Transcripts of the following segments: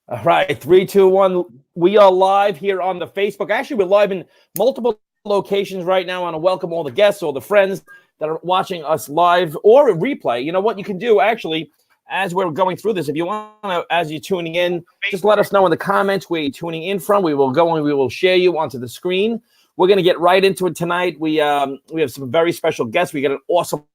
All right, 3, 2, 1. We are live here on the Facebook. Actually, we're live in multiple locations right now. I want to welcome all the guests, all the friends that are watching us live or a replay. You know what you can do actually as we're going through this. If you want to, as you're tuning in, just let us know in the comments where you're tuning in from. We will go and we will share you onto the screen. We're going to get right into it tonight. We have some very special guests. We got an awesome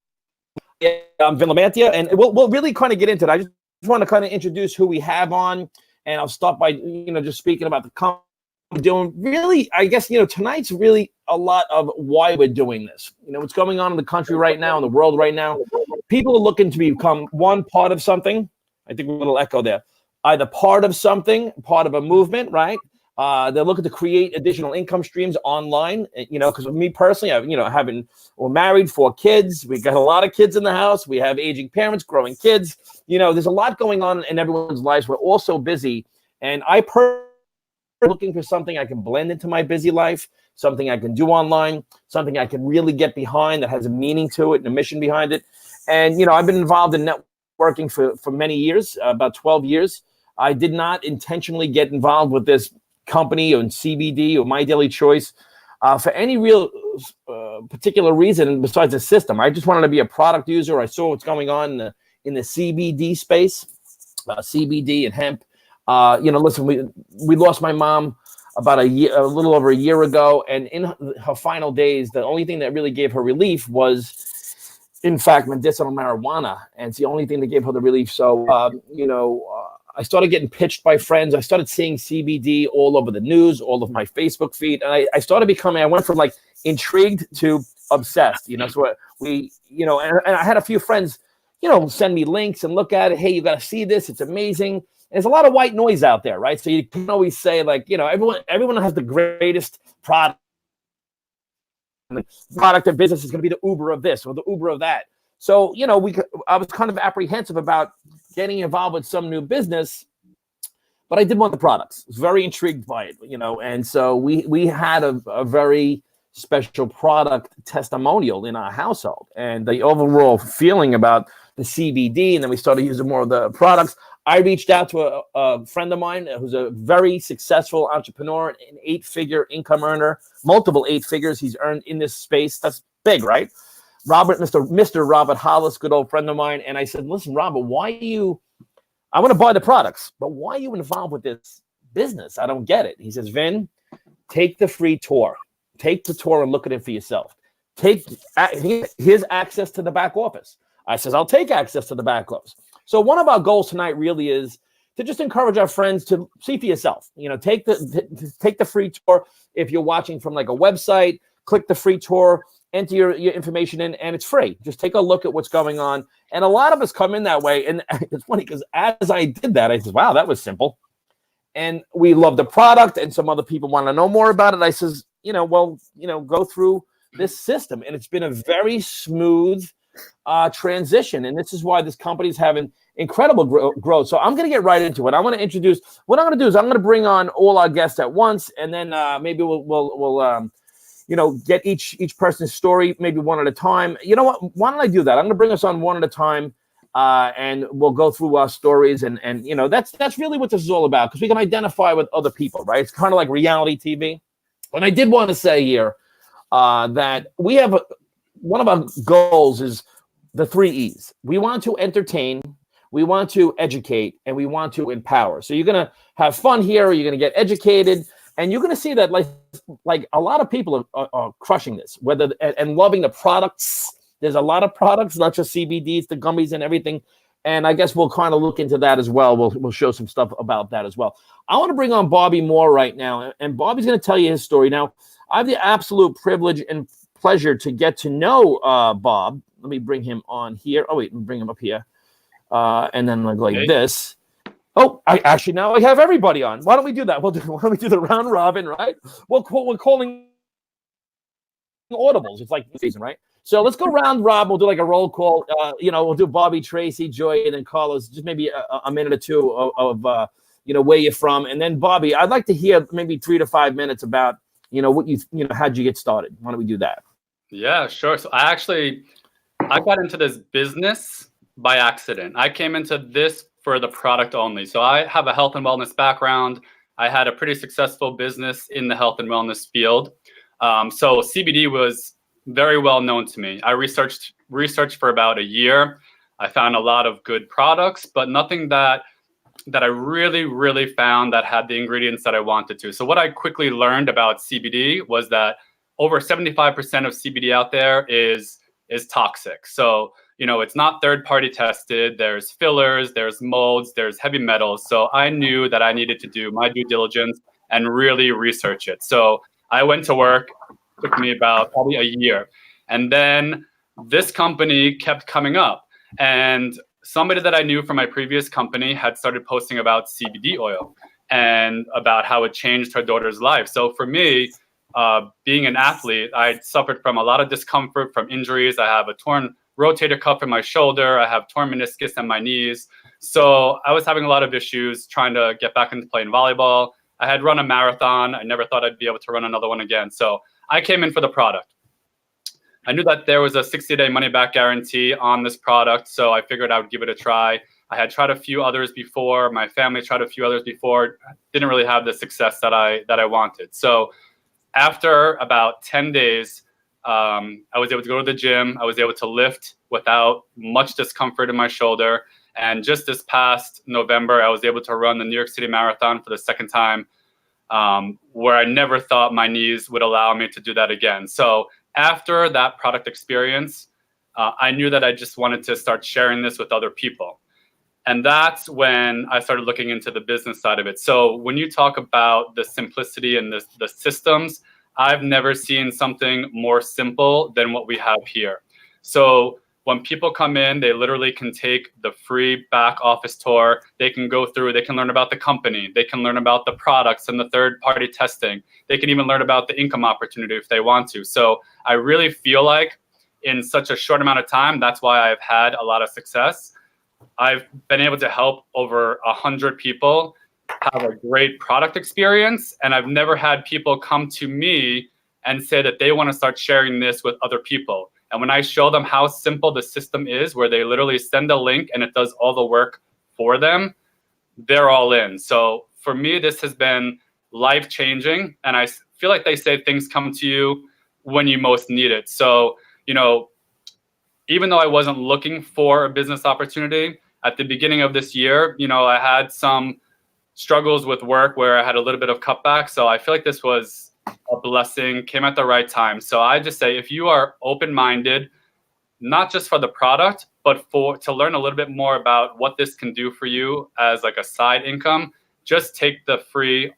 Vin Lamantia, and we'll really kind of get into it. I just want to kind of introduce who we have on. And I'll start by, just speaking about the company we're doing. Really, I guess, tonight's really a lot of why we're doing this. What's going on in the country right now, in the world right now. People are looking to become one part of something. I think a little echo there. Either part of something, part of a movement, right? They're looking to create additional income streams online. Because me personally, we're married, 4 kids. We got a lot of kids in the house. We have aging parents, growing kids. There's a lot going on in everyone's lives. We're all so busy. And I personally looking for something I can blend into my busy life, something I can do online, something I can really get behind that has a meaning to it and a mission behind it. And, I've been involved in networking for many years, about 12 years. I did not intentionally get involved with this company or in CBD or My Daily Choice for any real particular reason besides the system. I just wanted to be a product user. I saw what's going on in the CBD space, CBD and hemp. Listen, we lost my mom about a little over a year ago, and in her final days, the only thing that really gave her relief was, in fact, medicinal marijuana, and it's the only thing that gave her the relief. So, I started getting pitched by friends. I started seeing CBD all over the news, all of my Facebook feed. And I started I went from like intrigued to obsessed, so and I had a few friends, send me links and look at it. Hey, you got to see this. It's amazing. And there's a lot of white noise out there, right? So you can always say like, everyone has the greatest product. And the product of business is going to be the Uber of this or the Uber of that. So, I was kind of apprehensive about getting involved with some new business, but I did want the products. I was very intrigued by it, and so we had a very special product testimonial in our household, and the overall feeling about the CBD, and then we started using more of the products. I reached out to a friend of mine who's a very successful entrepreneur, an 8-figure income earner, multiple 8 figures he's earned in this space. That's big, right? Mr. Robert Hollis, good old friend of mine. And I said, listen, Robert, I want to buy the products, but why are you involved with this business? I don't get it. He says, Vin, take the free tour. Take the tour and look at it for yourself. Here's access to the back office. I says, I'll take access to the back office. So one of our goals tonight really is to just encourage our friends to see for yourself. Take the free tour. If you're watching from like a website, click the free tour. Enter your information in, and it's free. Just take a look at what's going on. And a lot of us come in that way. And it's funny because as I did that, I said, wow, that was simple. And we love the product, and some other people want to know more about it. I says, go through this system. And it's been a very smooth transition. And this is why this company is having incredible growth. So I'm going to get right into it. I want to introduce, what I'm going to do is I'm going to bring on all our guests at once, and then maybe we'll get each person's story, maybe one at a time. You know what? Why don't I do that? I'm going to bring us on one at a time, and we'll go through our stories. And that's really what this is all about, because we can identify with other people, right? It's kind of like reality TV. And I did want to say here that we have one of our goals is the 3 E's. We want to entertain, we want to educate, and we want to empower. So you're going to have fun here. You're going to get educated. And you're going to see that like a lot of people are crushing this, and loving the products. There's a lot of products, not just CBDs, the gummies and everything. And I guess we'll kind of look into that as well. We'll show some stuff about that as well. I want to bring on Bobby Moore right now. And Bobby's going to tell you his story. Now, I have the absolute privilege and pleasure to get to know Bob. Let me bring him on here. Oh, wait, let me bring him up here. And then like this. Oh, now I have everybody on. Why don't we do that? Why don't we do the round robin, right? We're calling audibles. It's like season, right? So let's go round robin. We'll do like a roll call. We'll do Bobby, Tracy, Joy, and then Carlos. Just maybe a minute or two of where you're from, and then Bobby. I'd like to hear maybe 3 to 5 minutes about what how'd you get started? Why don't we do that? Yeah, sure. So I got into this business by accident. I came into this for the product only. So I have a health and wellness background. I had a pretty successful business in the health and wellness field. So CBD was very well known to me. I researched for about a year. I found a lot of good products, but nothing that I really found that had the ingredients that I wanted to. So what I quickly learned about CBD was that over 75% of CBD out there is toxic. So, it's not third-party tested. There's fillers, there's molds, there's heavy metals. So I knew that I needed to do my due diligence and really research it. So I went to work. It took me about probably a year. And then this company kept coming up. And somebody that I knew from my previous company had started posting about CBD oil and about how it changed her daughter's life. So for me, being an athlete, I suffered from a lot of discomfort from injuries. I have a torn rotator cuff in my shoulder. I have torn meniscus in my knees. So I was having a lot of issues trying to get back into playing volleyball. I had run a marathon. I never thought I'd be able to run another one again. So I came in for the product. I knew that there was a 60-day money-back guarantee on this product, so I figured I would give it a try. I had tried a few others before. My family tried a few others before. Didn't really have the success that I wanted. So after about 10 days, I was able to go to the gym. I was able to lift without much discomfort in my shoulder. And just this past November, I was able to run the New York City Marathon for the second time, where I never thought my knees would allow me to do that again. So after that product experience, I knew that I just wanted to start sharing this with other people. And that's when I started looking into the business side of it. So when you talk about the simplicity and the systems, I've never seen something more simple than what we have here. So when people come in, they literally can take the free back office tour. They can go through, they can learn about the company. They can learn about the products and the third-party testing. They can even learn about the income opportunity if they want to. So I really feel like in such a short amount of time, that's why I've had a lot of success. I've been able to help over 100 people have a great product experience. And I've never had people come to me and say that they want to start sharing this with other people. And when I show them how simple the system is, where they literally send a link and it does all the work for them, they're all in. So for me, this has been life-changing. And I feel like they say things come to you when you most need it. So, even though I wasn't looking for a business opportunity, at the beginning of this year, I had some struggles with work where I had a little bit of cutback. So I feel like this was a blessing, came at the right time. So I just say, if you are open-minded, not just for the product, but to learn a little bit more about what this can do for you as like a side income, just take the free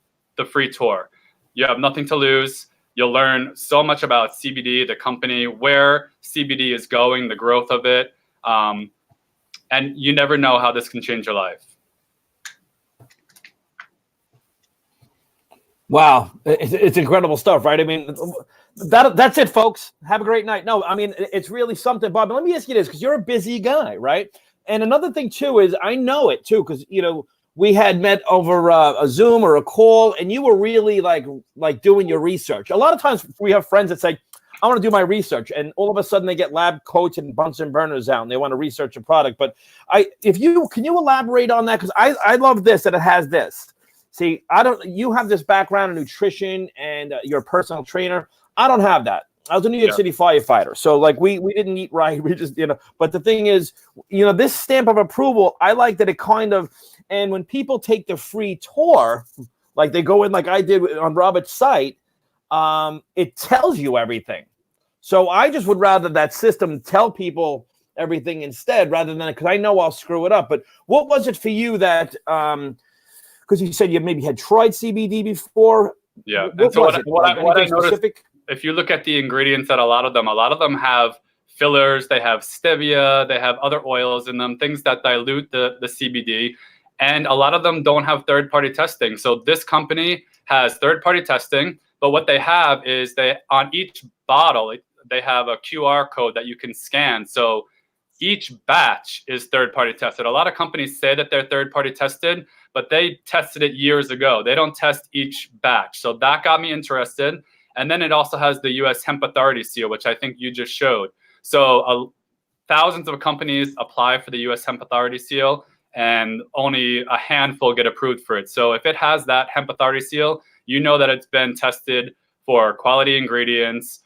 tour. You have nothing to lose. You'll learn so much about CBD, the company, where CBD is going, the growth of it. And you never know how this can change your life. Wow, it's incredible stuff, right? I mean, that's it, folks. Have a great night. No, I mean, it's really something, Bob. But let me ask you this, because you're a busy guy, right? And another thing, too, is I know it, too, because, we had met over a Zoom or a call, and you were really like doing your research. A lot of times we have friends that say, I want to do my research, and all of a sudden they get lab coats and Bunsen burners out, and they want to research a product. But can you elaborate on that? Because I love this, that it has this. See, you have this background in nutrition and you're a personal trainer. I don't have that. I was a New York City firefighter. So we didn't eat right. We just, but the thing is, this stamp of approval, I like that it kind of, and when people take the free tour, like they go in like I did on Robert's site, it tells you everything. So I just would rather that system tell people everything instead, rather than, because I know I'll screw it up. But what was it for you that, because you said you maybe had tried CBD before. Yeah. What was it? What I noticed, if you look at the ingredients, that a lot of them have fillers, they have stevia, they have other oils in them, things that dilute the CBD. And a lot of them don't have third-party testing. So this company has third-party testing, but what they have is on each bottle, they have a QR code that you can scan. So each batch is third-party tested. A lot of companies say that they're third-party tested, but they tested it years ago. They don't test each batch. So that got me interested. And then it also has the U.S. Hemp Authority seal, which I think you just showed. So thousands of companies apply for the U.S. Hemp Authority seal. and only a handful get approved for it. So if it has that hemp authority seal, you know that it's been tested for quality ingredients.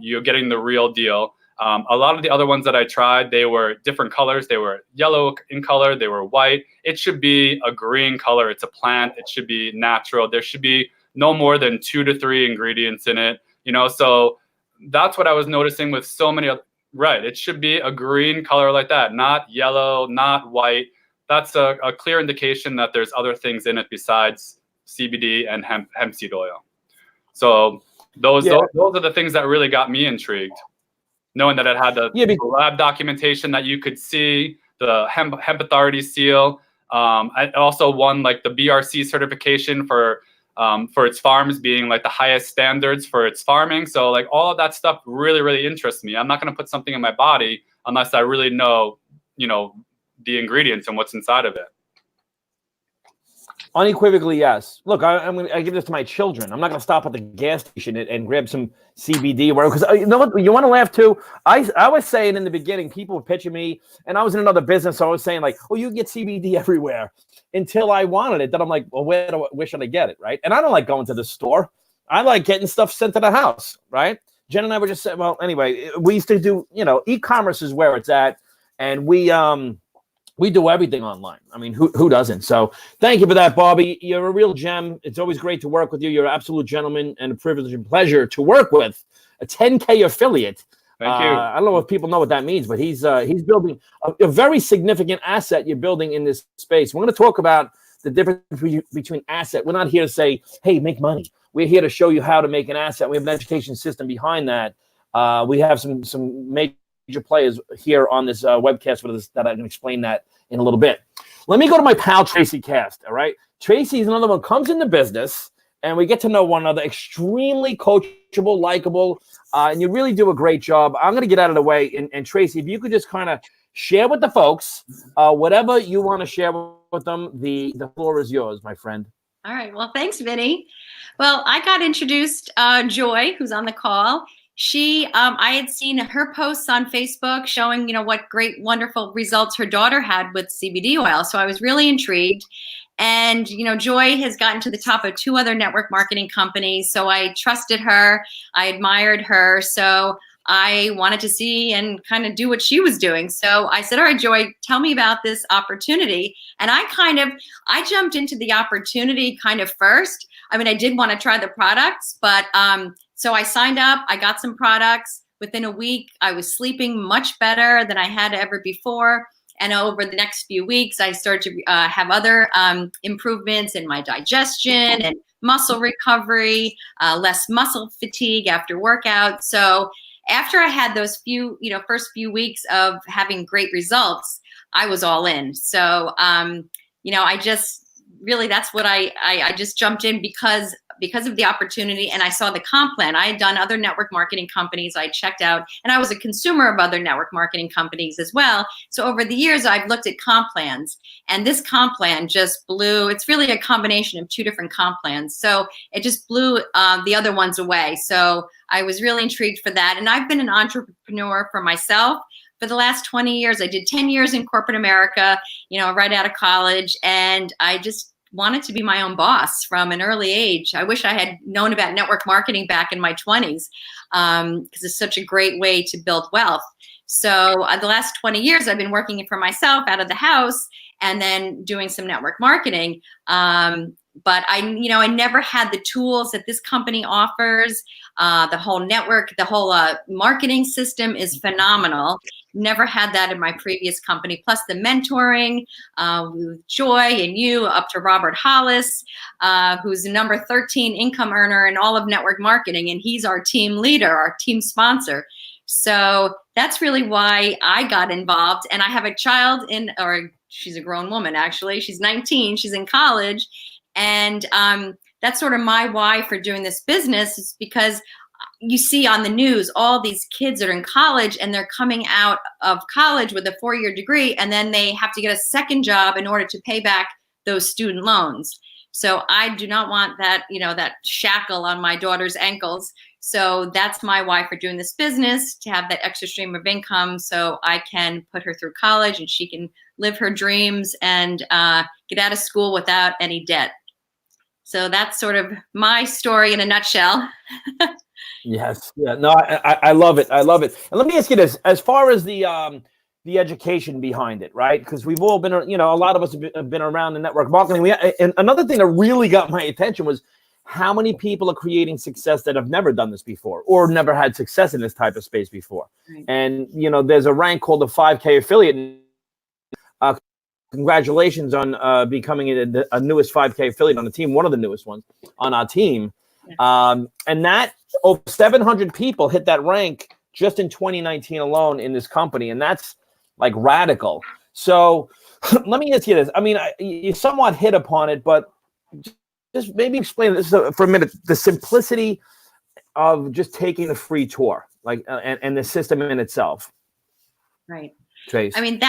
You're getting the real deal. A lot of the other ones that I tried, they were different colors. They were yellow in color. They were white. It should be a green color. It's a plant. It should be natural. There should be no more than 2 to 3 ingredients in it. So that's what I was noticing with so many. Right. It should be a green color like that, not yellow, not white. That's a clear indication that there's other things in it besides CBD and hemp seed oil. So those are the things that really got me intrigued. Knowing that it had the lab documentation that you could see, the hemp authority seal. I also won like the BRC certification for its farms being like the highest standards for its farming. So like all of that stuff really, really interests me. I'm not going to put something in my body unless I really know, the ingredients and what's inside of it. Unequivocally, yes. Look, I give this to my children. I'm not going to stop at the gas station and grab some CBD or whatever. Because you know what? You want to laugh too? I was saying in the beginning, people were pitching me, and I was in another business, so I was saying like, "Oh, you get CBD everywhere." Until I wanted it, then I'm like, "Well, where should I get it?" Right? And I don't like going to the store. I like getting stuff sent to the house. Right? Jen and I were just saying. Well, anyway, we used to do. E-commerce is where it's at, and we do everything online. I mean, who doesn't? So thank you for that, Bobby. You're a real gem. It's always great to work with you. You're an absolute gentleman and a privilege and pleasure to work with. A 10K affiliate. Thank you. I don't know if people know what that means, but he's building a very significant asset you're building in this space. We're going to talk about the difference between asset. We're not here to say, hey, make money. We're here to show you how to make an asset. We have an education system behind that. We have some major players here on this webcast for this that I can explain that in a little bit. Let me go to my pal Tracy Cast. All right, Tracy's another one, comes into business and we get to know one another. Extremely coachable, likable, and you really do a great job. I'm going to get out of the way, and Tracy, if you could just kind of share with the folks whatever you want to share with them. The floor is yours, my friend. All right. Well, thanks, Vinny. Well, I got introduced Joy, who's on the call. I had seen her posts on Facebook showing, what great, wonderful results her daughter had with CBD oil. So I was really intrigued. And, Joy has gotten to the top of 2 other network marketing companies. So I trusted her. I admired her. So I wanted to see and kind of do what she was doing. So I said, all right, Joy, tell me about this opportunity. And I jumped into the opportunity kind of first. I mean, I did want to try the products, but so I signed up, I got some products. Within a week, I was sleeping much better than I had ever before. And over the next few weeks, I started to have other improvements in my digestion and muscle recovery, less muscle fatigue after workout. So after I had those first few weeks of having great results, I was all in. So, I just really, that's what I just jumped in because of the opportunity, and I saw the comp plan. I had done other network marketing companies. I checked out, and I was a consumer of other network marketing companies as well. So over the years, I've looked at comp plans, and this comp plan just blew. It's really a combination of 2 different comp plans. So it just blew the other ones away. So I was really intrigued for that. And I've been an entrepreneur for myself for the last 20 years. I did 10 years in corporate America, right out of college. And I just wanted to be my own boss from an early age. I wish I had known about network marketing back in my 20s because it's such a great way to build wealth. So the last 20 years, I've been working for myself out of the house and then doing some network marketing. But I never had the tools that this company offers. The whole network, the whole marketing system is phenomenal. Never had that in my previous company. Plus the mentoring with Joy and you up to Robert Hollis, who's the number 13 income earner in all of network marketing. And he's our team leader, our team sponsor. So that's really why I got involved. And I have a child she's a grown woman, actually. She's 19. She's in college. And that's sort of my why for doing this business, is because you see on the news all these kids that are in college and they're coming out of college with a 4-year degree, and then they have to get a second job in order to pay back those student loans. So I do not want that, that shackle on my daughter's ankles. So that's my why for doing this business, to have that extra stream of income so I can put her through college and she can live her dreams and get out of school without any debt. So that's sort of my story in a nutshell. Yes. Yeah. No, I love it. I love it. And let me ask you this: as far as the education behind it, right? Because we've all been, a lot of us have been around the network marketing. And another thing that really got my attention was how many people are creating success that have never done this before or never had success in this type of space before. Right. And there's a rank called the 5K affiliate. Congratulations on becoming a newest 5K affiliate on the team, one of the newest ones on our team. Yeah. And that over 700 people hit that rank just in 2019 alone in this company. And that's like radical. So let me ask you this. I mean, you somewhat hit upon it, but just maybe explain this for a minute, the simplicity of just taking a free tour, like, and the system in itself. Right. Trace. I mean,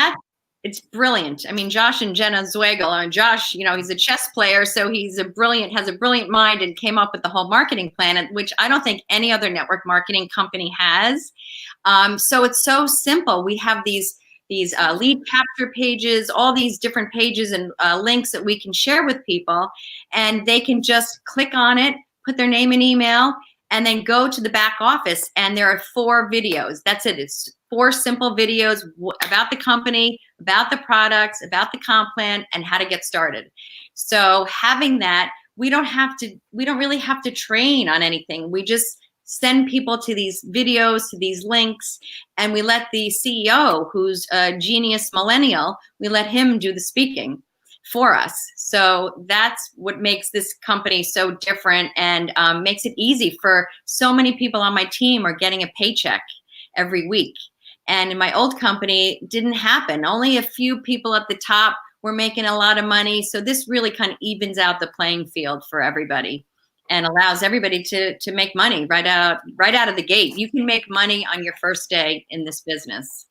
it's brilliant. I mean, Josh and Jenna Zweigel, and Josh, he's a chess player, so has a brilliant mind and came up with the whole marketing plan, which I don't think any other network marketing company has. So it's so simple. We have these lead capture pages, all these different pages and links that we can share with people, and they can just click on it, put their name and email, and then go to the back office. And there are 4 videos. That's it. It's 4 simple videos about the company, about the products, about the comp plan, and how to get started. So having that, we don't really have to train on anything. We just send people to these videos, to these links, and we let the CEO, who's a genius millennial, we let him do the speaking for us. So that's what makes this company so different and makes it easy for so many people on my team are getting a paycheck every week. And in my old company, it didn't happen. Only a few people at the top were making a lot of money. So this really kind of evens out the playing field for everybody and allows everybody to make money right out of the gate. You can make money on your first day in this business.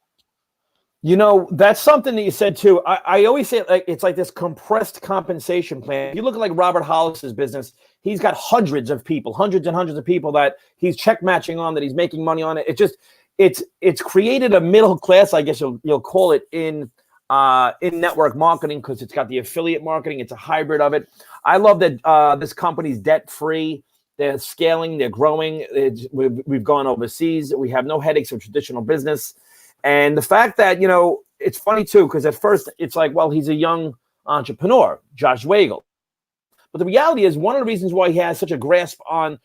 That's something that you said too. I always say it's like this compressed compensation plan. If you look at like Robert Hollis's business, he's got hundreds and hundreds of people that he's check matching on, that he's making money on it. It's created a middle class, I guess you'll call it, in network marketing, because it's got the affiliate marketing. It's a hybrid of it. I love that this company's debt free. They're scaling. They're growing. We've gone overseas. We have no headaches of traditional business. And the fact that, it's funny too, because at first it's like, well, he's a young entrepreneur, Josh Zweigel. But the reality is, one of the reasons why he has such a grasp on,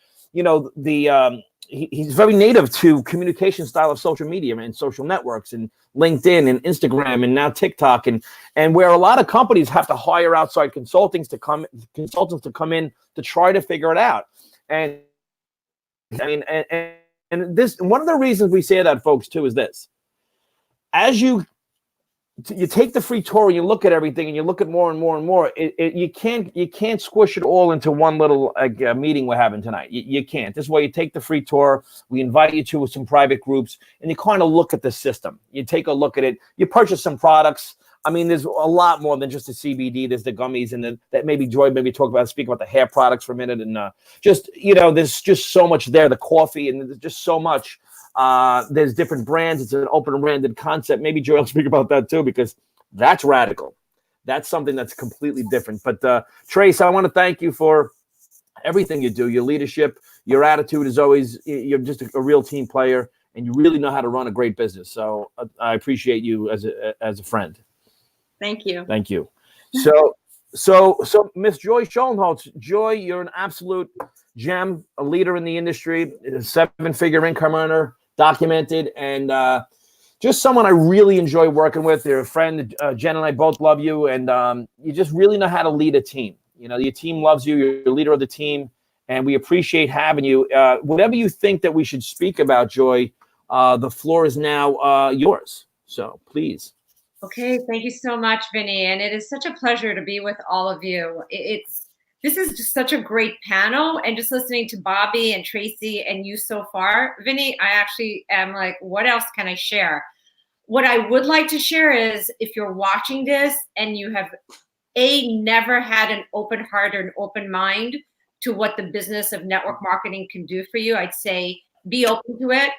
he's very native to communication style of social media and social networks and LinkedIn and Instagram and now TikTok, and where a lot of companies have to hire outside consultants to come in to try to figure it out. And I mean, and this, one of the reasons we say that, folks, too, is this: as you take the free tour and you look at everything and you look at more and more and more, you can't squish it all into one little meeting we're having tonight. You can't. This is why you take the free tour. We invite you to some private groups, and you kind of look at the system. You take a look at it. You purchase some products. I mean, there's a lot more than just the CBD. There's the gummies, and that maybe Joy speak about the hair products for a minute, and there's just so much there. The coffee, and there's just so much. There's different brands. It's an open-branded concept. Maybe Joy will speak about that too, because that's radical. That's something that's completely different. But Trace, I want to thank you for everything you do. Your leadership, your attitude is always. You're just a real team player, and you really know how to run a great business. So I appreciate you as a friend. Thank you. Thank you. So Miss Joy Schoenholtz, Joy, you're an absolute gem, a leader in the industry, a 7-figure income earner, documented, and just someone I really enjoy working with. You're a friend. Jen and I both love you, and you just really know how to lead a team. Your team loves you. You're the leader of the team, and we appreciate having you. Whatever you think that we should speak about, Joy, the floor is now yours. So please. Okay, thank you so much, Vinny. And it is such a pleasure to be with all of you. This is just such a great panel, and just listening to Bobby and Tracy and you so far, Vinny, I actually am like, what else can I share? What I would like to share is, if you're watching this and you have never had an open heart or an open mind to what the business of network marketing can do for you, I'd say be open to it,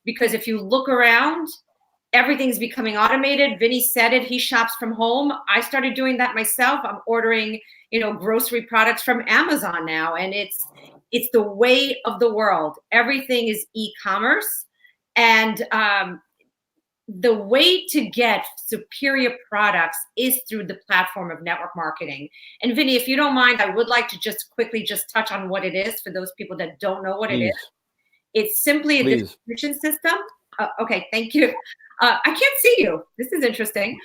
because if you look around, everything's becoming automated. Vinny said it, he shops from home. I started doing that myself. I'm ordering, grocery products from Amazon now, and it's the way of the world. Everything is e-commerce, and the way to get superior products is through the platform of network marketing. And Vinny, if you don't mind, I would like to just quickly touch on what it is for those people that don't know what it is. It's simply a distribution system. Okay, thank you. I can't see you. This is interesting.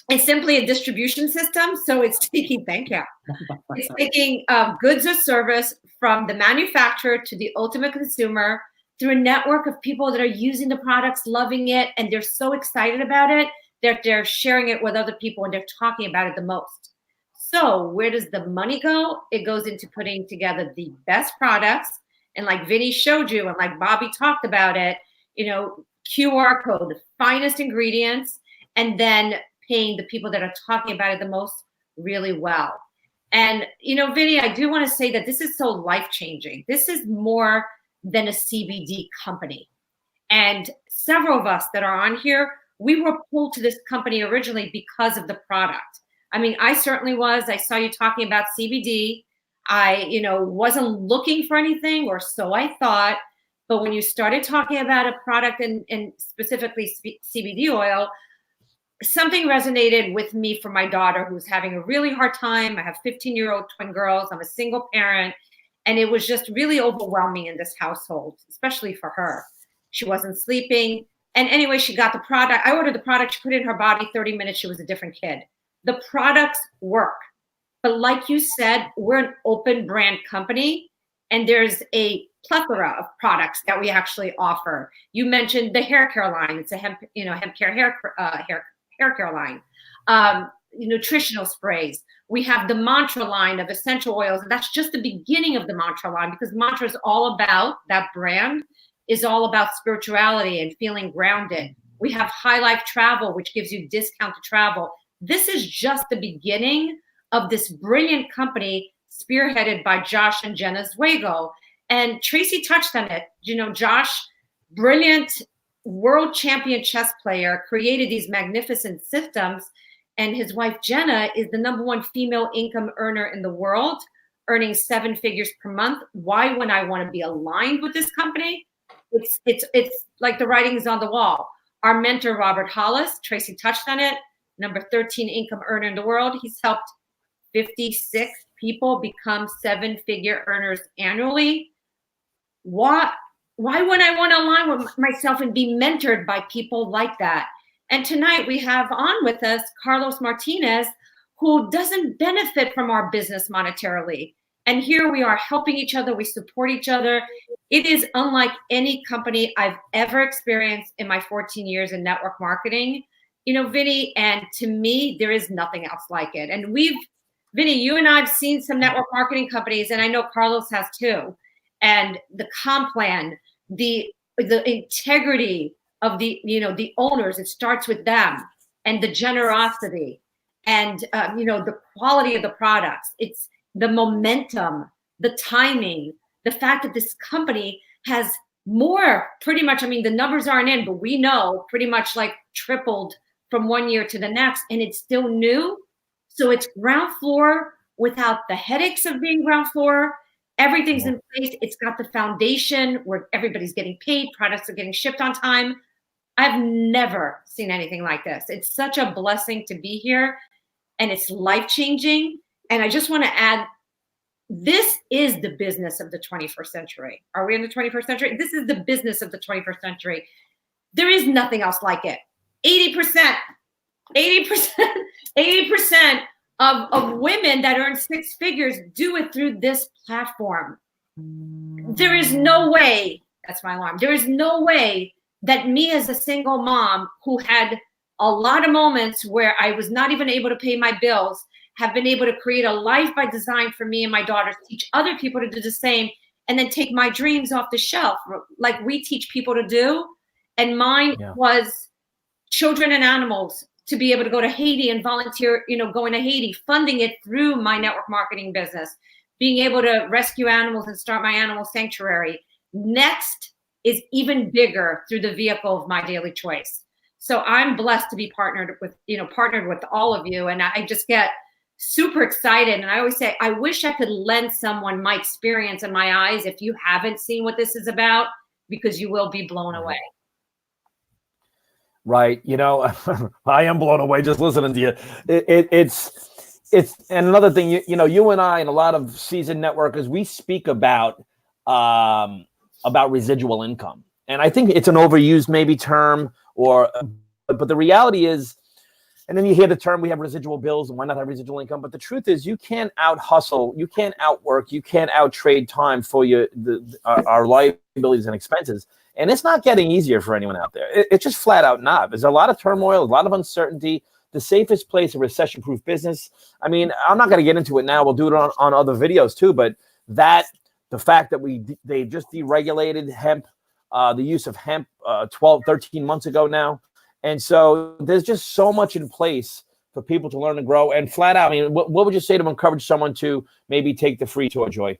It's simply a distribution system. So it's taking, thank you. It's taking goods or service from the manufacturer to the ultimate consumer through a network of people that are using the products, loving it, and they're so excited about it that they're sharing it with other people and they're talking about it the most. So where does the money go? It goes into putting together the best products. And like Vinny showed you, and like Bobby talked about it, QR code, the finest ingredients, and then paying the people that are talking about it the most really well. And, Vinny, I do want to say that this is so life-changing. This is more than a CBD company. And several of us that are on here, we were pulled to this company originally because of the product. I mean, I certainly was. I saw you talking about CBD. I, wasn't looking for anything, or so I thought. But when you started talking about a product and specifically CBD oil, something resonated with me for my daughter, who's having a really hard time. I have 15-year-old twin girls. I'm a single parent. And it was just really overwhelming in this household, especially for her. She wasn't sleeping. And anyway, she got the product. I ordered the product. She put it in her body. 30 minutes, she was a different kid. The products work. But like you said, we're an open brand company, and there's a plethora of products that we actually offer. You mentioned the hair care line. It's a hemp care hair care line. Nutritional sprays. We have the Mantra line of essential oils. And that's just the beginning of the Mantra line, because Mantra is all about, that brand is all about spirituality and feeling grounded. We have High Life Travel, which gives you discount to travel. This is just the beginning of this brilliant company spearheaded by Josh and Jenna Zweigel. And Tracy touched on it. Josh, brilliant world champion chess player, created these magnificent systems. And his wife, Jenna, is the #1 female income earner in the world, earning 7 figures per month. Why wouldn't I want to be aligned with this company? It's like the writing is on the wall. Our mentor, Robert Hollis, Tracy touched on it, #13 income earner in the world. He's helped 56 people become 7-figure earners annually. Why wouldn't I want to align with myself and be mentored by people like that? And tonight we have on with us Carlos Martinez, who doesn't benefit from our business monetarily. And here we are helping each other. We support each other. It is unlike any company I've ever experienced in my 14 years in network marketing. Vinny, and to me, there is nothing else like it. And Vinny, you and I have seen some network marketing companies, and I know Carlos has too. And the comp plan, the integrity of the owners, it starts with them, and the generosity, and the quality of the products. It's the momentum, the timing, the fact that this company has pretty much, the numbers aren't in, but we know pretty much like tripled from one year to the next, and it's still new. So it's ground floor without the headaches of being ground floor. Everything's in place. It's got the foundation where everybody's getting paid, products are getting shipped on time. I've never seen anything like this. It's such a blessing to be here, and it's life-changing. And I just want to add, this is the business of the 21st century. Are we in the 21st century? This is the business of the 21st century. There is nothing else like it. 80% of women that earn 6 figures do it through this platform. There is no way, that's my alarm, there is no way that me as a single mom who had a lot of moments where I was not even able to pay my bills have been able to create a life by design for me and my daughters, teach other people to do the same, and then take my dreams off the shelf like we teach people to do. And mine was children and animals, to be able to go to Haiti and volunteer, going to Haiti, funding it through my network marketing business, being able to rescue animals and start my animal sanctuary. Next is even bigger through the vehicle of My Daily Choice. So I'm blessed to be partnered with all of you. And I just get super excited. And I always say, I wish I could lend someone my experience and my eyes if you haven't seen what this is about, because you will be blown away. Right. You know, I am blown away just listening to you. It's and another thing, you know, you and I and a lot of seasoned networkers, we speak about residual income. And I think it's an overused maybe term, but the reality is, and then you hear the term, we have residual bills, and why not have residual income? But the truth is, you can't out hustle, you can't outwork, you can't out trade time for our liabilities and expenses. And it's not getting easier for anyone out there. It's just flat out not. There's a lot of turmoil, a lot of uncertainty. The safest place, a recession-proof business. I mean, I'm not going to get into it now. We'll do it on other videos too. But the fact that they just deregulated hemp, the use of hemp 13 months ago now. And so there's just so much in place for people to learn and grow. And flat out, I mean, what would you say to encourage someone to maybe take the free tour, Joy?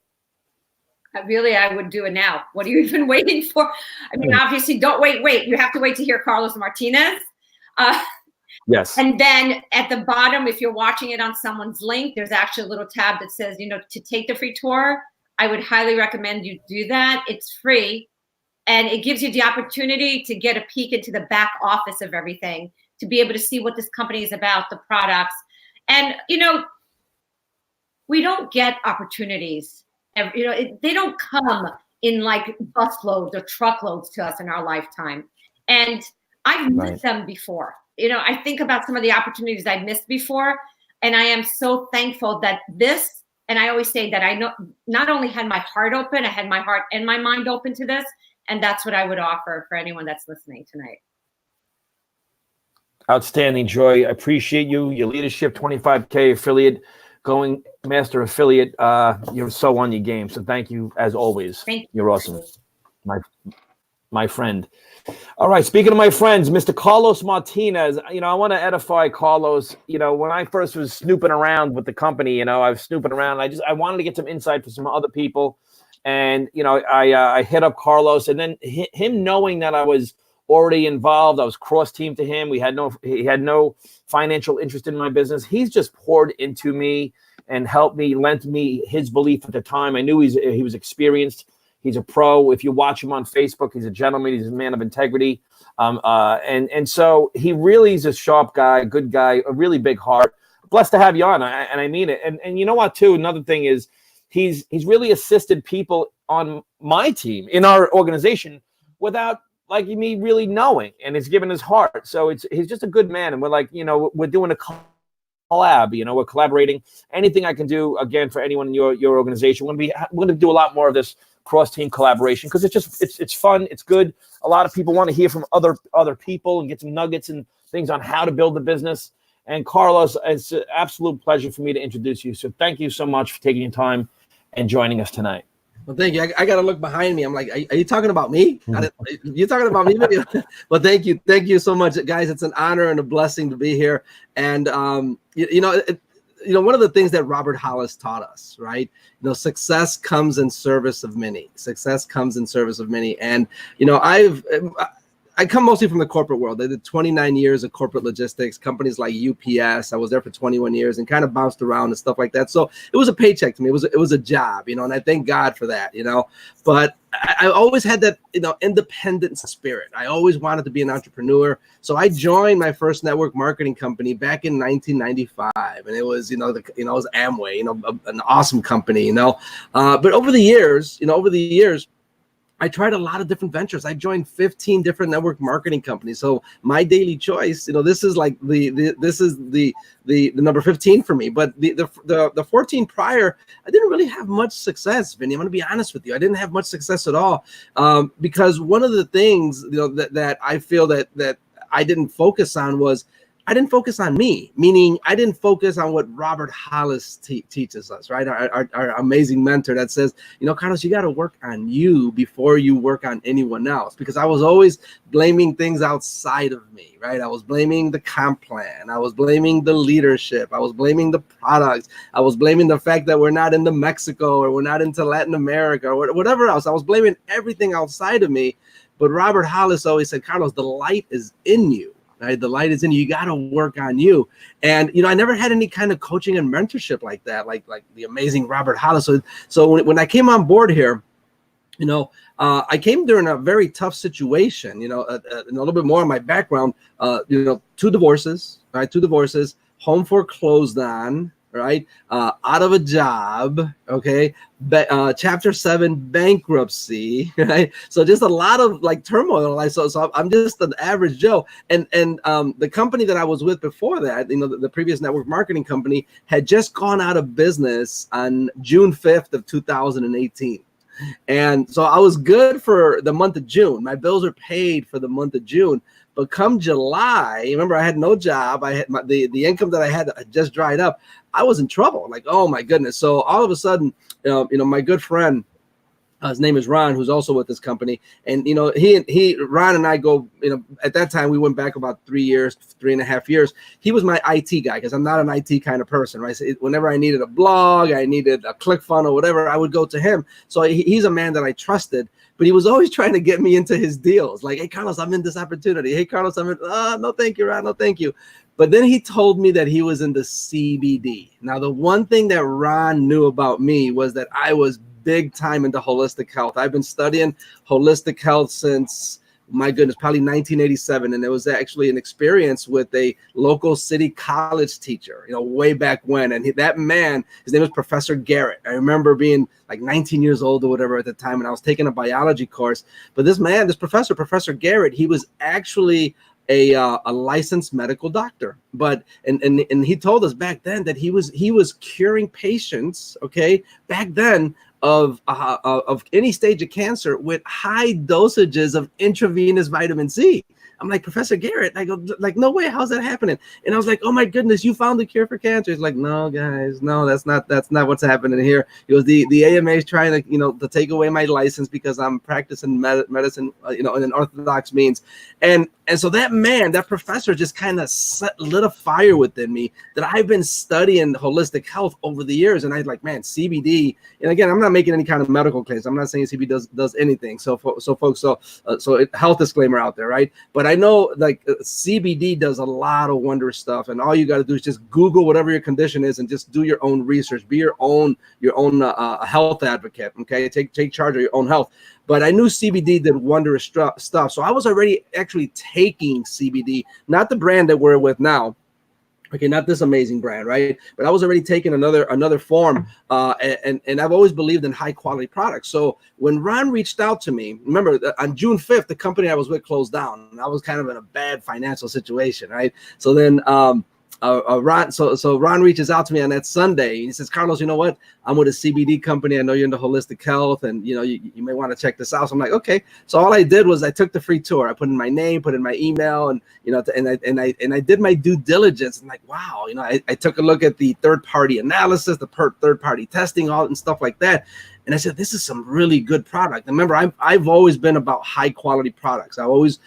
I would do it now. What are you even waiting for? I mean, obviously, don't wait. You have to wait to hear Carlos Martinez. Yes. And then at the bottom, if you're watching it on someone's link, there's actually a little tab that says, you know, to take the free tour. I would highly recommend you do that. It's free. And it gives you the opportunity to get a peek into the back office of everything, to be able to see what this company is about, the products. And, you know, we don't get opportunities. You know, they don't come in like busloads or truckloads to us in our lifetime. And I've missed them before. You know, I think about some of the opportunities I've missed before, and I am so thankful that this, and I always say that I know not only had my heart open, I had my heart and my mind open to this. And that's what I would offer for anyone that's listening tonight. Outstanding, Joy. I appreciate you, your leadership, 25K affiliate, going master affiliate. You're so on your game. So thank you as always. Thank you. You're awesome. My friend. All right. Speaking of my friends, Mr. Carlos Martinez, you know, I want to edify Carlos. You know, when I first was snooping around with the company, you know, I was snooping around. I wanted to get some insight from some other people. And, you know, I hit up Carlos, and then him knowing that I was already involved, I was cross-teamed to him. He had no financial interest in my business. He's just poured into me and helped me, lent me his belief at the time. I knew he was experienced. He's a pro. If you watch him on Facebook, he's a gentleman. He's a man of integrity. And so he really is a sharp guy, good guy, a really big heart. Blessed to have you on, and I mean it. And you know what, too? Another thing is, he's really assisted people on my team in our organization without like me really knowing, and he's given his heart. So he's just a good man. And we're like, you know, we're doing a collab, you know, we're collaborating. Anything I can do, again, for anyone in your organization, we're going to do a lot more of this cross-team collaboration, because it's fun, it's good. A lot of people want to hear from other people and get some nuggets and things on how to build the business. And Carlos, it's an absolute pleasure for me to introduce you. So thank you so much for taking your time and joining us tonight. Well, thank you. I got to look behind me. I'm like, are you talking about me? You're talking about me? Well, thank you. Thank you so much, guys. It's an honor and a blessing to be here. And, you know, one of the things that Robert Hollis taught us, right? You know, success comes in service of many. Success comes in service of many. And, you know, I come mostly from the corporate world. I did 29 years of corporate logistics, companies like UPS. I was there for 21 years and kind of bounced around and stuff like that. So it was a paycheck to me. It was a job, you know, and I thank God for that, you know. But I always had that, you know, independent spirit. I always wanted to be an entrepreneur. So I joined my first network marketing company back in 1995, and it was, it was Amway, you know, an awesome company, you know. But over the years, I tried a lot of different ventures. I joined 15 different network marketing companies. So My Daily Choice, you know, this is like the number 15 for me. But the 14 prior, I didn't really have much success, Vinny. I'm going to be honest with you. I didn't have much success at all, because one of the things, you know, that I feel that I didn't focus on was I didn't focus on me, meaning I didn't focus on what Robert Hollis teaches us, right? Our amazing mentor that says, you know, Carlos, you got to work on you before you work on anyone else, because I was always blaming things outside of me, right? I was blaming the comp plan. I was blaming the leadership. I was blaming the products. I was blaming the fact that we're not into Mexico or we're not into Latin America or whatever else. I was blaming everything outside of me. But Robert Hollis always said, Carlos, the light is in you. Right? The light is in you. You got to work on you. And, you know, I never had any kind of coaching and mentorship like that, like the amazing Robert Hollis. So when I came on board here, you know, I came during a very tough situation, you know, and a little bit more on my background, you know, 2 divorces, right? 2 divorces, home foreclosed on, right? Out of a job, okay? Chapter 7 bankruptcy, right? So just a lot of like turmoil in life. So I'm just an average Joe. And the company that I was with before that, you know, the previous network marketing company had just gone out of business on June 5th of 2018. And so I was good for the month of June. My bills are paid for the month of June. But come July, remember, I had no job. I had the income that I had just dried up. I was in trouble. Like, oh my goodness. So all of a sudden, you know, my good friend, his name is Ron, who's also with this company. And, you know, Ron and I go, you know, at that time we went back about 3.5 years. He was my IT guy because I'm not an IT kind of person, right? So whenever I needed a blog, I needed a ClickFunnels, whatever, I would go to him. So he's a man that I trusted, but he was always trying to get me into his deals. Like, hey, Carlos, I'm in this opportunity. Hey, Carlos, I'm in, no, thank you, Ron, no, thank you. But then he told me that he was in the CBD. Now, the one thing that Ron knew about me was that I was big time into holistic health. I've been studying holistic health since, my goodness, probably 1987. And it was actually an experience with a local city college teacher, you know, way back when. And that man, his name was Professor Garrett. I remember being like 19 years old or whatever at the time, and I was taking a biology course. But this man, this Professor Garrett, he was actually a licensed medical doctor, but and he told us back then that he was curing patients, okay, back then of any stage of cancer with high dosages of intravenous vitamin C. I'm like, Professor Garrett, I go, like, no way, how's that happening? And I was like, oh my goodness, you found the cure for cancer. He's like, no, guys, no, that's not what's happening here. He goes, the AMA is trying to, you know, to take away my license because I'm practicing medicine, you know, in an orthodox means. And so that man, that professor, just kind of lit a fire within me that I've been studying holistic health over the years. And I like, man, CBD. And again, I'm not making any kind of medical claims. I'm not saying CBD does anything. So folks, health disclaimer out there, right? But I know like CBD does a lot of wondrous stuff, and all you got to do is just Google whatever your condition is and just do your own research. Be your own health advocate. Okay, take charge of your own health. But I knew CBD did wondrous stuff, so I was already actually taking CBD, not the brand that we're with now. Okay, not this amazing brand, right? But I was already taking another form, and I've always believed in high quality products. So when Ron reached out to me, remember on June 5th, the company I was with closed down, and I was kind of in a bad financial situation, right? So then Ron reaches out to me on that Sunday. He says, Carlos, you know what? I'm with a CBD company. I know you're into holistic health, and you know you may want to check this out. So I'm like, okay. So all I did was I took the free tour. I put in my name, put in my email, and you know, and I did my due diligence. I'm like, wow, you know, I took a look at the third-party analysis, the third-party testing, all and stuff like that. And I said, this is some really good product. And remember, I've always been about high quality products. I always,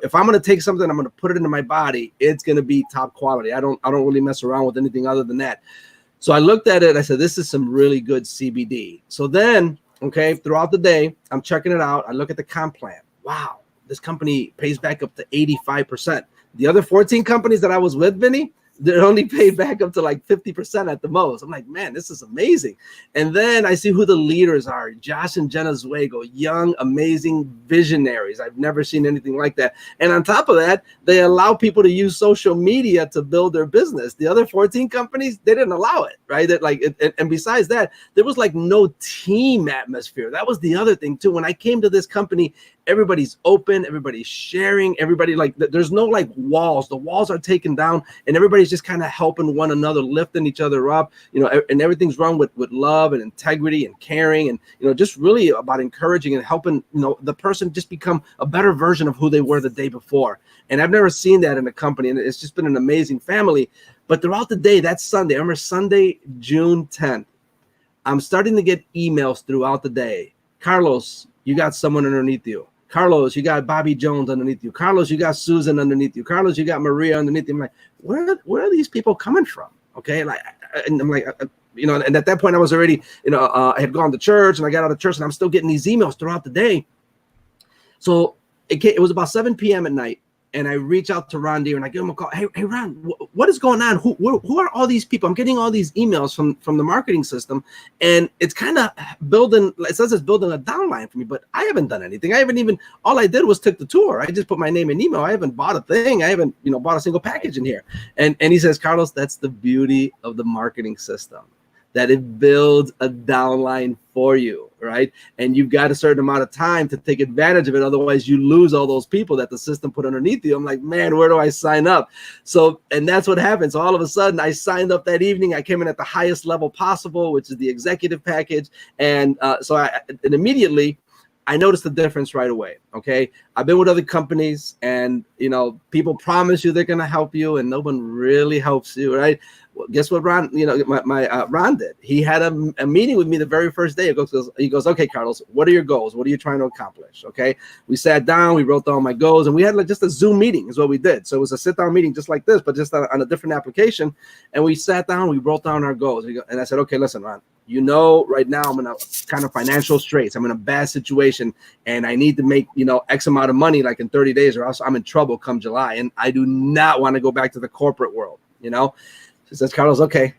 if I'm going to take something, I'm going to put it into my body, it's going to be top quality. I don't really mess around with anything other than that. So I looked at it. I said, this is some really good CBD. So then, okay, throughout the day, I'm checking it out. I look at the comp plan. Wow, this company pays back up to 85%. The other 14 companies that I was with, Vinny, they're only paid back up to like 50% at the most. I'm like, man, this is amazing. And then I see who the leaders are. Josh and Jenna Zweigel, young, amazing visionaries. I've never seen anything like that. And on top of that, they allow people to use social media to build their business. The other 14 companies, they didn't allow it, right? And besides that, there was like no team atmosphere. That was the other thing too. When I came to this company, everybody's open, everybody's sharing, everybody, like, there's no like walls. The walls are taken down and everybody's everybody's just kind of helping one another, lifting each other up, you know, and everything's run with love and integrity and caring, and, you know, just really about encouraging and helping, you know, the person just become a better version of who they were the day before. And I've never seen that in a company, and it's just been an amazing family. But throughout the day, that Sunday, I remember Sunday, June 10th, I'm starting to get emails throughout the day. Carlos, you got someone underneath you. Carlos, you got Bobby Jones underneath you. Carlos, you got Susan underneath you. Carlos, you got Maria underneath you. I'm like, where are these people coming from? Okay, like, and I'm like, you know, and at that point I was already, you know, I had gone to church, and I got out of church, and I'm still getting these emails throughout the day. So it was about 7 p.m. at night, and I reach out to Ron Deere, and I give him a call. Hey Ron, what is going on? Who are all these people? I'm getting all these emails from the marketing system, and it's kind of building. It says it's building a downline for me, but I haven't done anything. I haven't even. All I did was took the tour. I just put my name and email. I haven't bought a thing. I haven't, you know, bought a single package in here. And he says, Carlos, that's the beauty of the marketing system, that it builds a downline for you, right? And you've got a certain amount of time to take advantage of it. Otherwise, you lose all those people that the system put underneath you. I'm like, man, where do I sign up? So, and that's what happened. So all of a sudden, I signed up that evening. I came in at the highest level possible, which is the executive package. And and immediately, I noticed the difference right away. Okay. I've been with other companies, and, you know, people promise you they're going to help you, and no one really helps you. Right. Well, guess what Ron, you know, Ron did? He had a meeting with me the very first day. He goes, okay, Carlos, what are your goals? What are you trying to accomplish? Okay. We sat down, we wrote down my goals, and we had like just a Zoom meeting is what we did. So it was a sit down meeting just like this, but just on a different application. And we sat down, we wrote down our goals. And I said, okay, listen, Ron, you know, right now I'm in a kind of financial straits. I'm in a bad situation, and I need to make, you know, X amount of money like in 30 days, or else I'm in trouble come July. And I do not want to go back to the corporate world, you know? She says, Carlos, okay,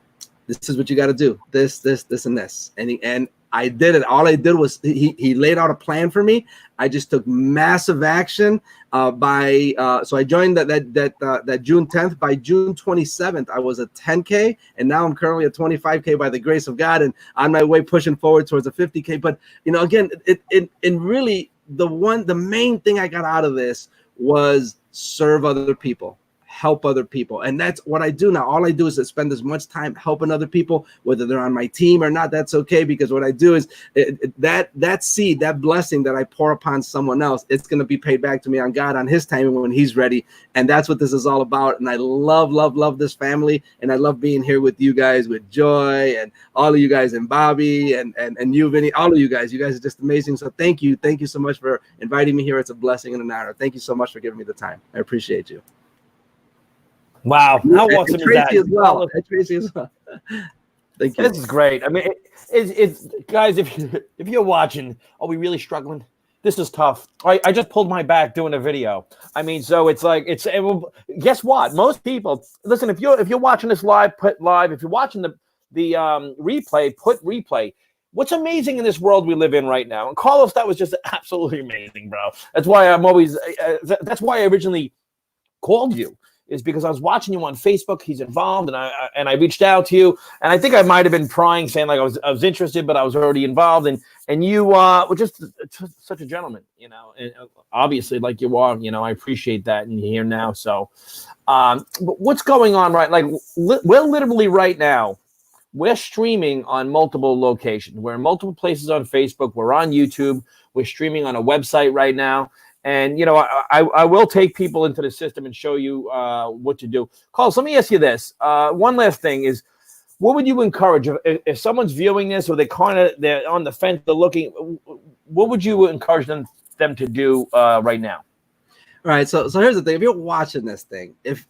this is what you got to do. This, and this. And I did it. All I did was he laid out a plan for me. I just took massive action so I joined that June 10th. By June 27th, I was at 10K, and now I'm currently at 25K by the grace of God, and on my way pushing forward towards a 50K. But, you know, again, it really the main thing I got out of this was serve other people. Help other people. And that's what I do now. All I do is spend as much time helping other people, whether they're on my team or not. That's okay, because what I do is that seed, that blessing that I pour upon someone else, it's going to be paid back to me on God, on his timing, when he's ready. And that's what this is all about. And I love this family, and I love being here with you guys, with Joy and all of you guys, and Bobby and you, Vinny, all of you guys. You guys are just amazing. So thank you so much for inviting me here. It's a blessing and an honor. Thank you so much for giving me the time. I appreciate you. Wow, how awesome is that? As well. Tracy as well. Thank you. This is great. I mean, it's guys, if you're watching, are we really struggling? This is tough. I just pulled my back doing a video. I mean, so it's like guess what? Most people listen. If you're watching this live, put live. If you're watching the replay, put replay. What's amazing in this world we live in right now, and Carlos, that was just absolutely amazing, bro. That's why I'm always. That's why I originally called you. Is because I was watching you on Facebook. He's involved, and I reached out to you, and I think I might have been prying, saying like I was interested, but I was already involved, and you were just such a gentleman, you know, and obviously like you are, you know. I appreciate that, and you're here now. So, but what's going on right? Like we're literally right now, we're streaming on multiple locations. We're in multiple places on Facebook. We're on YouTube. We're streaming on a website right now. And, you know, I will take people into the system and show you what to do. Carlos, let me ask you this. One last thing is, what would you encourage if someone's viewing this, or they're on the fence, they're looking, what would you encourage them to do right now? All right. So here's the thing. If you're watching this thing, if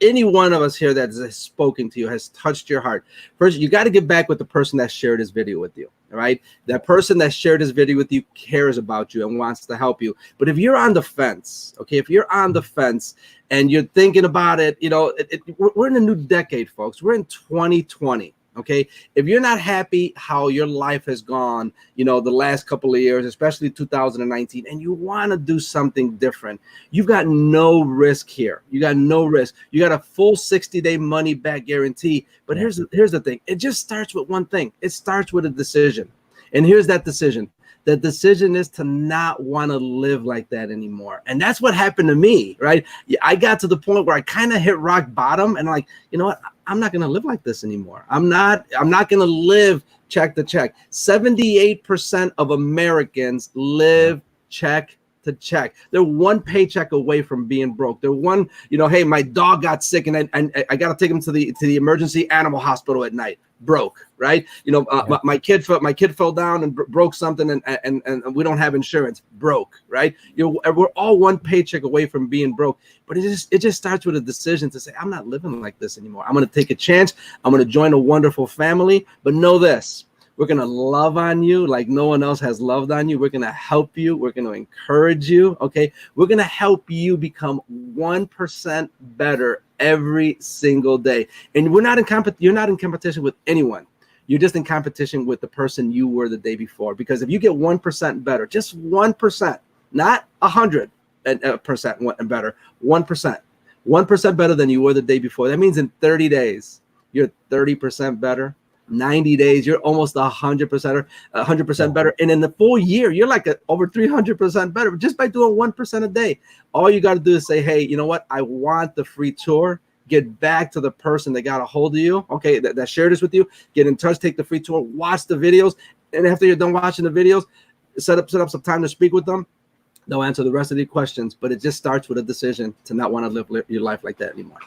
any one of us here that has spoken to you, has touched your heart, first, you got to get back with the person that shared this video with you. All right. That person that shared this video with you cares about you and wants to help you. But if you're on the fence, okay, if you're on the fence and you're thinking about it, you know, we're in a new decade, folks. We're in 2020. Okay. If you're not happy how your life has gone, you know, the last couple of years, especially 2019, and you want to do something different, you've got no risk here. You got no risk. You got a full 60-day money back guarantee. But here's the thing. It just starts with one thing. It starts with a decision. And here's that decision. The decision is to not want to live like that anymore. And that's what happened to me, right? I got to the point where I kind of hit rock bottom and like, you know what? I'm not going to live like this anymore. I'm not going to live check to check. 78% of Americans live check to check. They're one paycheck away from being broke. They're one, you know, hey, my dog got sick and I got to take him to the emergency animal hospital at night. Broke, right? You know, my kid fell down and broke something and we don't have insurance. Broke, right? You know, we're all one paycheck away from being broke. But it just starts with a decision to say, I'm not living like this anymore. I'm going to take a chance. I'm going to join a wonderful family. But know this. We're going to love on you like no one else has loved on you. We're going to help you. We're going to encourage you. Okay. We're going to help you become 1% better every single day. And you're not in competition with anyone. You're just in competition with the person you were the day before. Because if you get 1% better, just 1%, not 100% better, 1% better than you were the day before. That means in 30 days, you're 30% better. 90 days, you're almost 100% better. And in the full year, you're like over 300% better just by doing 1% a day. All you got to do is say, hey, you know what? I want the free tour. Get back to the person that got a hold of you. Okay. That shared this with you. Get in touch, take the free tour, watch the videos. And after you're done watching the videos, set up some time to speak with them. They'll answer the rest of the questions, but it just starts with a decision to not want to live your life like that anymore.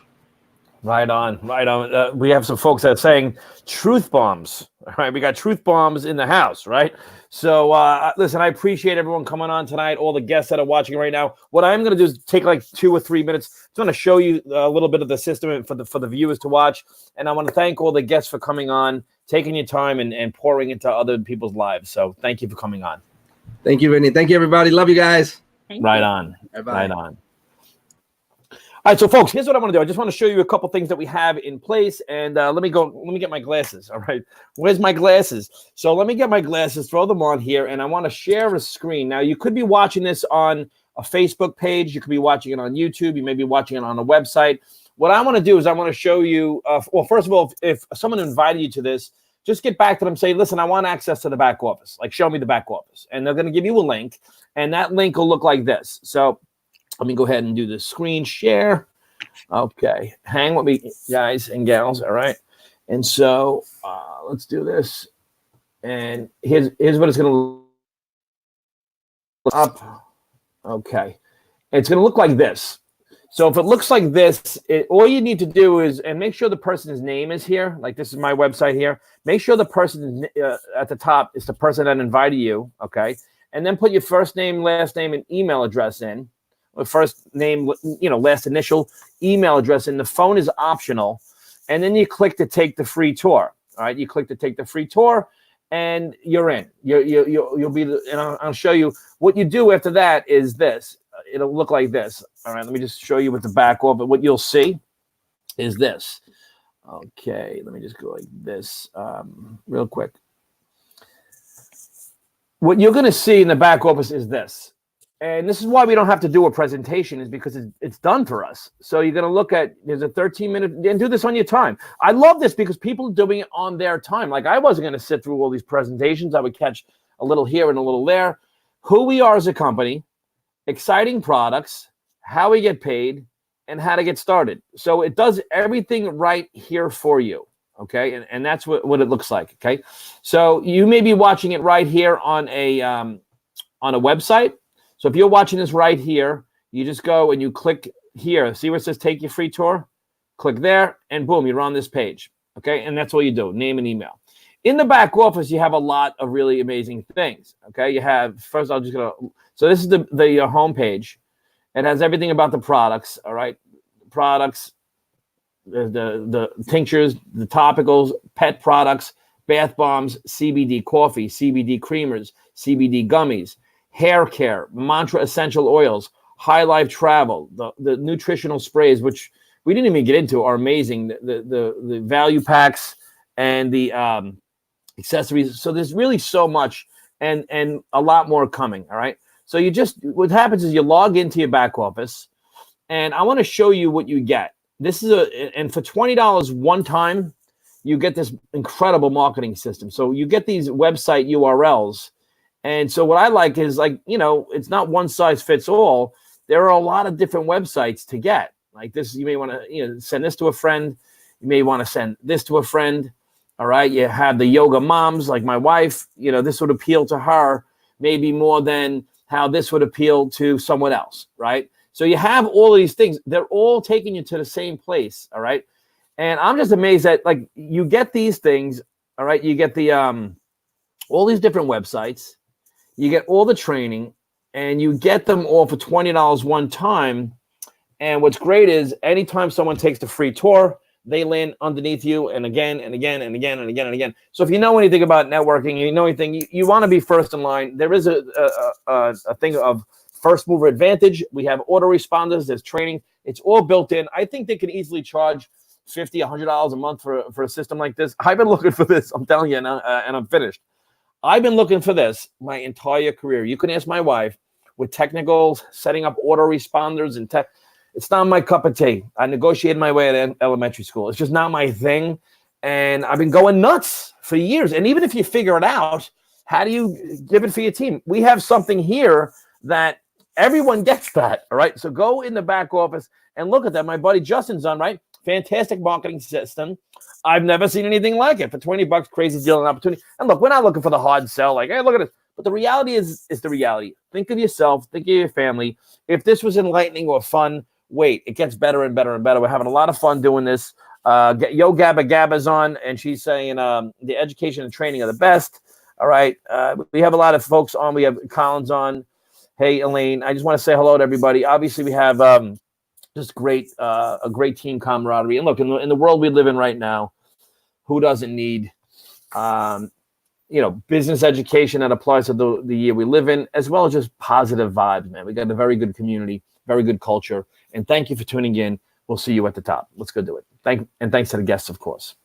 Right on, right on. We have some folks that are saying truth bombs. All right, we got truth bombs in the house, right? So listen, I appreciate everyone coming on tonight, all the guests that are watching right now. What I'm going to do is take like 2 or 3 minutes. I just want to show you a little bit of the system for the viewers to watch. And I want to thank all the guests for coming on, taking your time and pouring into other people's lives. So thank you for coming on. Thank you, Vinny. Thank you, everybody. Love you guys. Right on. Bye-bye. Right on. All right, so folks, here's what I want to do. I just want to show you a couple things that we have in place, and let me get my glasses. All right, where's my glasses? So let me get my glasses, throw them on here, and I want to share a screen. Now, you could be watching this on a Facebook page. You could be watching it on YouTube. You may be watching it on a website. What I want to do is I want to show you, well, first of all, if someone invited you to this, just get back to them, say, listen, I want access to the back office. Like, show me the back office. And they're going to give you a link, and that link will look like this. So let me go ahead and do the screen share. Okay. Hang with me, guys and gals. All right. And so let's do this. And here's what it's going to look up. Okay. It's going to look like this. So if it looks like this, all you need to do is, and make sure the person's name is here. Like this is my website here. Make sure the person at the top is the person that invited you. Okay. And then put your first name, last name, and email address in. First name, last initial, email address, and the phone is optional. And then you click to take the free tour. All right, you click to take the free tour, and you're in. You'll be, and I'll show you what you do after that. Is this? It'll look like this. All right, let me just show you with the back off. But what you'll see is this. Okay, let me just go like this real quick. What you're going to see in the back office is this. And this is why we don't have to do a presentation, is because it's done for us. So you're going to look at, there's a 13-minute, and do this on your time. I love this because people are doing it on their time. Like I wasn't going to sit through all these presentations. I would catch a little here and a little there. Who we are as a company, exciting products, how we get paid, and how to get started. So it does everything right here for you. Okay. And that's what it looks like. Okay. So you may be watching it right here on a website. So if you're watching this right here, you just go and you click here. See where it says take your free tour? Click there, and boom, you're on this page. Okay, and that's all you do, name and email. In the back office, you have a lot of really amazing things. Okay, you have, first I'm just going to, so this is the home page. It has everything about the products, all right? Products, the tinctures, the topicals, pet products, bath bombs, CBD coffee, CBD creamers, CBD gummies, hair care, Mantra essential oils, High Life travel, the nutritional sprays, which we didn't even get into, are amazing. The value packs and the accessories. So there's really so much and a lot more coming. All right. So what happens is you log into your back office, and I want to show you what you get. This is and for $20 one time, you get this incredible marketing system. So you get these website URLs. And so what I like is like, you know, it's not one size fits all. There are a lot of different websites to get. Like this, you may want to, you know, send this to a friend. You may want to send this to a friend. All right. You have the yoga moms like my wife, you know, this would appeal to her maybe more than how this would appeal to someone else. Right. So you have all these things. They're all taking you to the same place. All right. And I'm just amazed that like you get these things. All right. You get the all these different websites. You get all the training and you get them all for $20 one time. And what's great is anytime someone takes the free tour, they land underneath you and again and again and again and again and again. So if you know anything about networking, you know anything, you want to be first in line. There is a thing of first mover advantage. We have autoresponders. There's training. It's all built in. I think they can easily charge $50, $100 a month for a system like this. I've been looking for this. I'm telling you, and I'm finished. I've been looking for this my entire career. You can ask my wife with technicals, setting up autoresponders and tech. It's not my cup of tea. I negotiated my way at elementary school. It's just not my thing. And I've been going nuts for years. And even if you figure it out, how do you give it for your team? We have something here that everyone gets that. All right. So go in the back office and look at that. My buddy Justin's on, right? Fantastic marketing system. I've never seen anything like it. For $20, crazy deal and opportunity. And look, we're not looking for the hard sell. Like, hey, look at this. But the reality is the reality. Think of yourself. Think of your family. If this was enlightening or fun, wait, it gets better and better and better. We're having a lot of fun doing this. Yo Gabba Gabba's on, and she's saying the education and training are the best. All right. We have a lot of folks on. We have Collins on. Hey, Elaine, I just want to say hello to everybody. Obviously, we have just a great team camaraderie. And look, in the world we live in right now, who doesn't need, business education that applies to the year we live in, as well as just positive vibes, man. We got a very good community, very good culture. And thank you for tuning in. We'll see you at the top. Let's go do it. Thanks to the guests, of course.